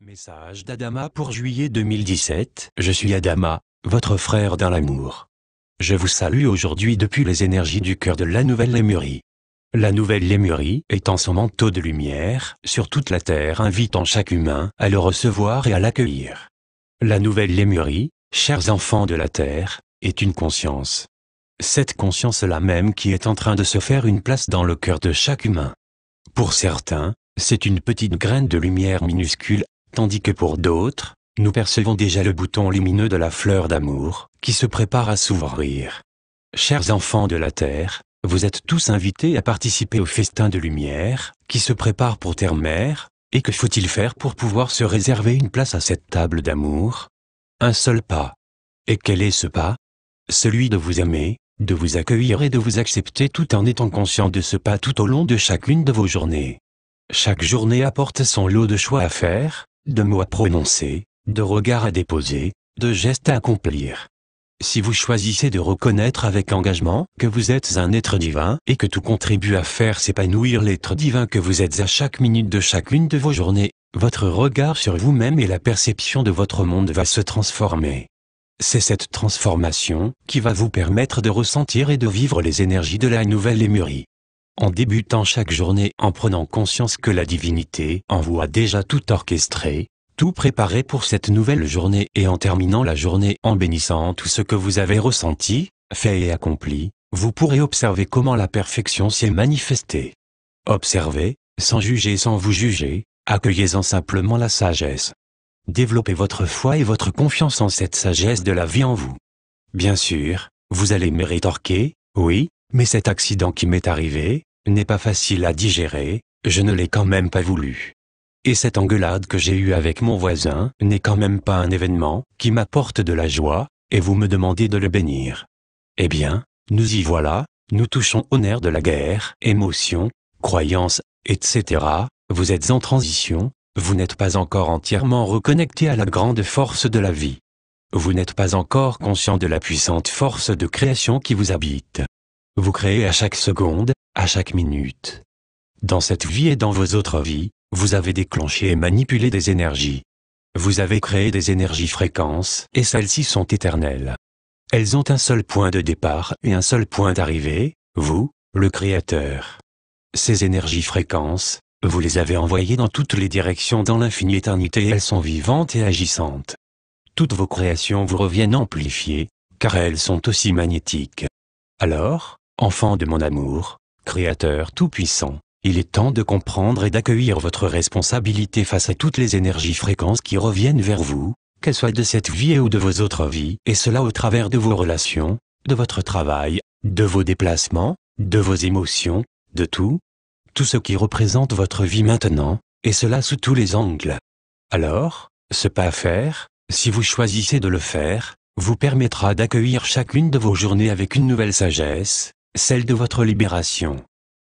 Message d'Adama pour juillet 2017. Je suis Adama, votre frère dans l'amour. Je vous salue aujourd'hui depuis les énergies du cœur de la Nouvelle Lémurie. La Nouvelle Lémurie étend son manteau de lumière sur toute la terre, invitant chaque humain à le recevoir et à l'accueillir. La Nouvelle Lémurie, chers enfants de la terre, est une conscience. Cette conscience-là même qui est en train de se faire une place dans le cœur de chaque humain. Pour certains, c'est une petite graine de lumière minuscule, tandis que pour d'autres, nous percevons déjà le bouton lumineux de la fleur d'amour, qui se prépare à s'ouvrir. Chers enfants de la Terre, vous êtes tous invités à participer au festin de lumière, qui se prépare pour Terre-Mère, et que faut-il faire pour pouvoir se réserver une place à cette table d'amour? Un seul pas. Et quel est ce pas? Celui de vous aimer, de vous accueillir et de vous accepter tout en étant conscient de ce pas tout au long de chacune de vos journées. Chaque journée apporte son lot de choix à faire, de mots à prononcer, de regards à déposer, de gestes à accomplir. Si vous choisissez de reconnaître avec engagement que vous êtes un être divin et que tout contribue à faire s'épanouir l'être divin que vous êtes à chaque minute de chacune de vos journées, votre regard sur vous-même et la perception de votre monde va se transformer. C'est cette transformation qui va vous permettre de ressentir et de vivre les énergies de la Nouvelle Lémurie. En débutant chaque journée en prenant conscience que la divinité en vous a déjà tout orchestré, tout préparé pour cette nouvelle journée et en terminant la journée en bénissant tout ce que vous avez ressenti, fait et accompli, vous pourrez observer comment la perfection s'est manifestée. Observez, sans juger sans vous juger, accueillez-en simplement la sagesse. Développez votre foi et votre confiance en cette sagesse de la vie en vous. Bien sûr, vous allez me rétorquer, oui, mais cet accident qui m'est arrivé n'est pas facile à digérer, je ne l'ai quand même pas voulu. Et cette engueulade que j'ai eue avec mon voisin n'est quand même pas un événement qui m'apporte de la joie, et vous me demandez de le bénir. Eh bien, nous y voilà, nous touchons au nerf de la guerre, émotions, croyances, etc. Vous êtes en transition, vous n'êtes pas encore entièrement reconnecté à la grande force de la vie. Vous n'êtes pas encore conscient de la puissante force de création qui vous habite. Vous créez à chaque seconde, à chaque minute. Dans cette vie et dans vos autres vies, vous avez déclenché et manipulé des énergies. Vous avez créé des énergies fréquences, et celles-ci sont éternelles. Elles ont un seul point de départ et un seul point d'arrivée, vous, le Créateur. Ces énergies fréquences, vous les avez envoyées dans toutes les directions dans l'infinie éternité et elles sont vivantes et agissantes. Toutes vos créations vous reviennent amplifiées, car elles sont aussi magnétiques. Alors, enfants de mon amour, Créateur tout-puissant, il est temps de comprendre et d'accueillir votre responsabilité face à toutes les énergies fréquences qui reviennent vers vous, qu'elles soient de cette vie ou de vos autres vies, et cela au travers de vos relations, de votre travail, de vos déplacements, de vos émotions, de tout ce qui représente votre vie maintenant, et cela sous tous les angles. Alors, ce pas à faire, si vous choisissez de le faire, vous permettra d'accueillir chacune de vos journées avec une nouvelle sagesse, celle de votre libération.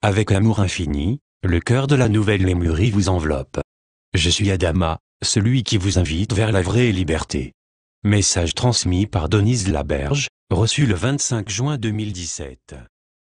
Avec amour infini, le cœur de la Nouvelle Lémurie vous enveloppe. Je suis Adama, celui qui vous invite vers la vraie liberté. Message transmis par Denise Laberge, reçu le 25 juin 2017.